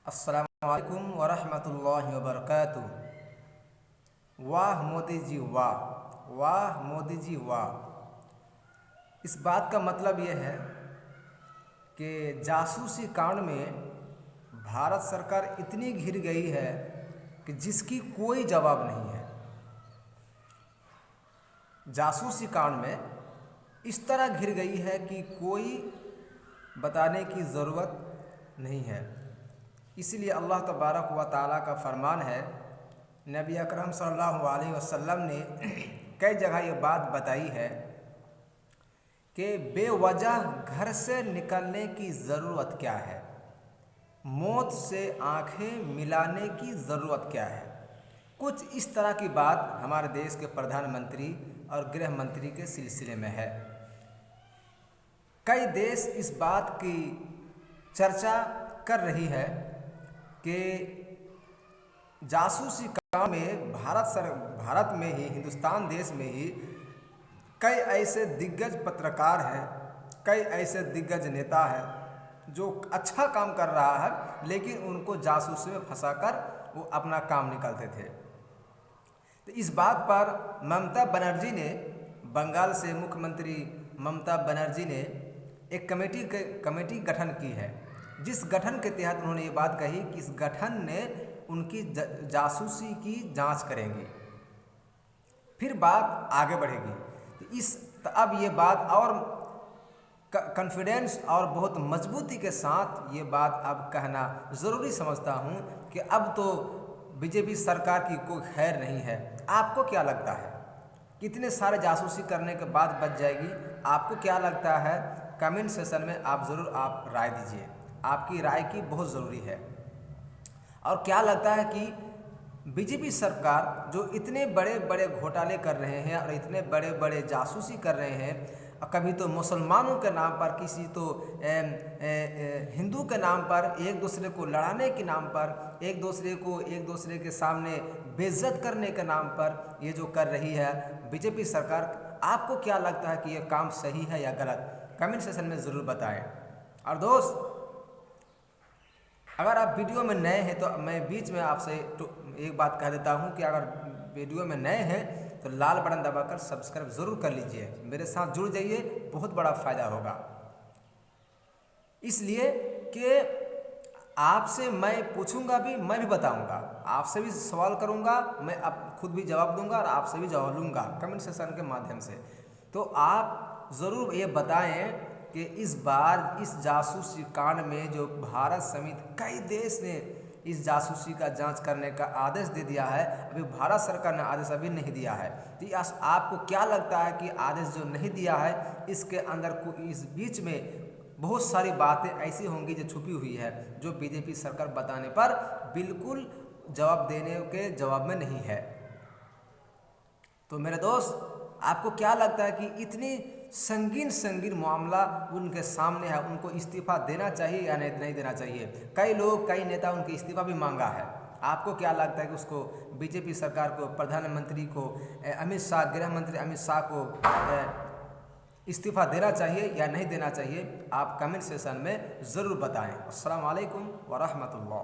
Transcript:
अस्सलामु अलैकुम वरहमतुल्लाहि वबरकातुहू। वाह मोदी जी वाह, वाह मोदी जी वाह। इस बात का मतलब यह है कि जासूसी कांड में भारत सरकार इतनी घिर गई है कि जिसकी कोई जवाब नहीं है। जासूसी कांड में इस तरह घिर गई है कि कोई बताने की ज़रूरत नहीं है। इसीलिए अल्लाह तबारक व तआला का फरमान है, नबी अकरम सल्लल्लाहु अलैहि वसल्लम ने कई जगह ये बात बताई है कि बेवजह घर से निकलने की ज़रूरत क्या है, मौत से आंखें मिलाने की ज़रूरत क्या है। कुछ इस तरह की बात हमारे देश के प्रधानमंत्री और गृह मंत्री के सिलसिले में है। कई देश इस बात की चर्चा कर रही है कि जासूसी काम में भारत में ही, हिंदुस्तान देश में ही कई ऐसे दिग्गज पत्रकार हैं, कई ऐसे दिग्गज नेता हैं जो अच्छा काम कर रहा है, लेकिन उनको जासूसी में फंसाकर वो अपना काम निकालते थे। तो इस बात पर ममता बनर्जी ने, बंगाल से मुख्यमंत्री ममता बनर्जी ने एक कमेटी गठन की है, जिस गठन के तहत उन्होंने ये बात कही कि इस गठन ने उनकी जासूसी की जांच करेंगी, फिर बात आगे बढ़ेगी। तो अब ये बात और कॉन्फिडेंस और बहुत मजबूती के साथ ये बात अब कहना ज़रूरी समझता हूँ कि अब तो बीजेपी सरकार की कोई खैर नहीं है। आपको क्या लगता है, कितने सारे जासूसी करने के बाद बच जाएगी? आपको क्या लगता है? कमेंट सेशन में आप ज़रूर राय दीजिए। आपकी राय की बहुत ज़रूरी है। और क्या लगता है कि बीजेपी सरकार जो इतने बड़े बड़े घोटाले कर रहे हैं और इतने बड़े बड़े जासूसी कर रहे हैं, कभी तो मुसलमानों के नाम पर, किसी तो हिंदू के नाम पर, एक दूसरे को लड़ाने के नाम पर, एक दूसरे के सामने बेइज्जत करने के नाम पर ये जो कर रही है बीजेपी सरकार, आपको क्या लगता है कि ये काम सही है या गलत? कमेंट सेशन में ज़रूर बताएं। और दोस्त, अगर आप वीडियो में नए हैं तो मैं बीच में आपसे एक बात कह देता हूं कि अगर वीडियो में नए हैं तो लाल बटन दबाकर सब्सक्राइब ज़रूर कर लीजिए, मेरे साथ जुड़ जाइए, बहुत बड़ा फ़ायदा होगा। इसलिए कि आपसे मैं पूछूंगा भी, मैं भी बताऊंगा, आपसे भी सवाल करूंगा, मैं अब खुद भी जवाब दूंगा और आपसे भी जवाब लूँगा कमेंट सेशन के माध्यम से। तो आप ज़रूर ये बताएं कि इस बार इस जासूसी कांड में जो भारत समेत कई देश ने इस जासूसी का जांच करने का आदेश दे दिया है, अभी भारत सरकार ने आदेश अभी नहीं दिया है। तो आपको क्या लगता है कि आदेश जो नहीं दिया है, इसके अंदर इस बीच में बहुत सारी बातें ऐसी होंगी जो छुपी हुई है, जो बीजेपी सरकार बताने पर बिल्कुल जवाब देने के जवाब में नहीं है। तो मेरे दोस्त, आपको क्या लगता है कि इतनी संगीन मामला उनके सामने है, उनको इस्तीफा देना चाहिए या नहीं देना चाहिए? कई नेता उनके इस्तीफा भी मांगा है। आपको क्या लगता है कि उसको बीजेपी सरकार को, प्रधानमंत्री को, अमित शाह, गृह मंत्री अमित शाह को इस्तीफा देना चाहिए या नहीं देना चाहिए? आप कमेंट सेशन में ज़रूर बताएं। अस्सलाम वालेकुम व रहमतुल्लाह।